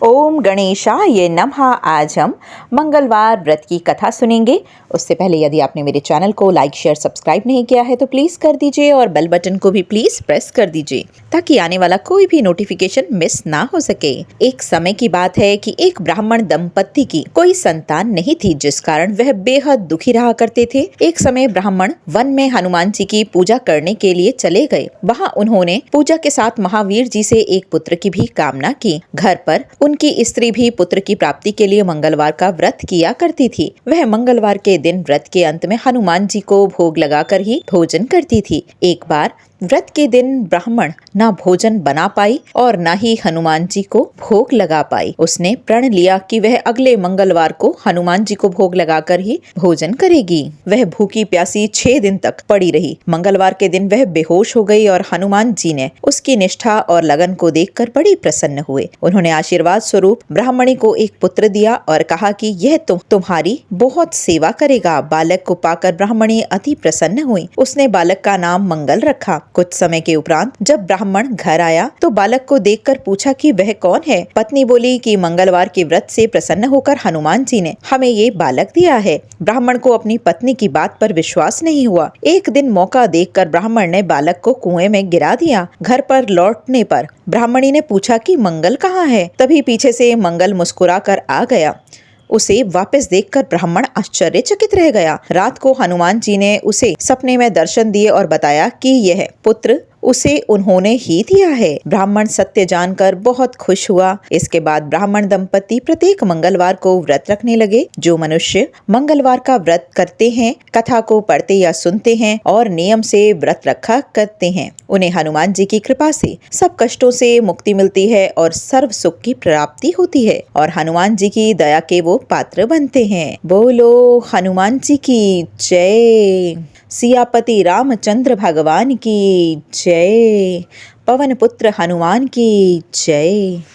ओम गणेशाय नमः। आज हम मंगलवार व्रत की कथा सुनेंगे। उससे पहले यदि आपने मेरे चैनल को लाइक शेयर सब्सक्राइब नहीं किया है तो प्लीज़ कर दीजिए और बेल बटन को भी प्लीज़ प्रेस कर दीजिए ताकि आने वाला कोई भी नोटिफिकेशन मिस ना हो सके। एक समय की बात है कि एक ब्राह्मण दंपत्ति की कोई संतान नहीं थी, जिस कारण वह बेहद दुखी रहा करते थे। एक समय ब्राह्मण वन में हनुमान जी की पूजा करने के लिए चले गए। वहाँ उन्होंने पूजा के साथ महावीर जी से एक पुत्र की भी कामना की। घर पर उनकी स्त्री भी पुत्र की प्राप्ति के लिए मंगलवार का व्रत किया करती थी। वह मंगलवार के दिन व्रत के अंत में हनुमान जी को भोग लगाकर ही भोजन करती थी। एक बार व्रत के दिन ब्राह्मण ना भोजन बना पाई और ना ही हनुमान जी को भोग लगा पाई। उसने प्रण लिया कि वह अगले मंगलवार को हनुमान जी को भोग लगाकर ही भोजन करेगी। वह भूखी प्यासी 6 दिन तक पड़ी रही। मंगलवार के दिन वह बेहोश हो गई और हनुमान जी ने उसकी निष्ठा और लगन को देखकर बड़ी प्रसन्न हुए। उन्होंने आशीर्वाद स्वरूप ब्राह्मणी को एक पुत्र दिया और कहा कि यह तुम्हारी बहुत सेवा करेगा। बालक को पाकर ब्राह्मणी अति प्रसन्न हुई। उसने बालक का नाम मंगल रखा। कुछ समय के उपरांत जब ब्राह्मण घर आया तो बालक को देखकर पूछा कि वह कौन है। पत्नी बोली कि मंगलवार के व्रत से प्रसन्न होकर हनुमान जी ने हमें ये बालक दिया है। ब्राह्मण को अपनी पत्नी की बात पर विश्वास नहीं हुआ। एक दिन मौका देखकर ब्राह्मण ने बालक को कुएं में गिरा दिया। घर पर लौटने पर ब्राह्मणी ने पूछा कि मंगल कहाँ है। तभी पीछे से मंगल मुस्कुरा कर आ गया। उसे वापस देखकर ब्राह्मण आश्चर्यचकित रह गया। रात को हनुमान जी ने उसे सपने में दर्शन दिए और बताया कि यह पुत्र उसे उन्होंने ही दिया है। ब्राह्मण सत्य जानकर बहुत खुश हुआ। इसके बाद ब्राह्मण दंपति प्रत्येक मंगलवार को व्रत रखने लगे। जो मनुष्य मंगलवार का व्रत करते हैं, कथा को पढ़ते या सुनते हैं और नियम से व्रत रखा करते हैं, उन्हें हनुमान जी की कृपा से सब कष्टों से मुक्ति मिलती है और सर्व सुख की प्राप्ति होती है और हनुमान जी की दया के वो पात्र बनते हैं। बोलो हनुमान जी की जय। सियापति रामचंद्र भगवान की जय। पवन पुत्र हनुमान की जय।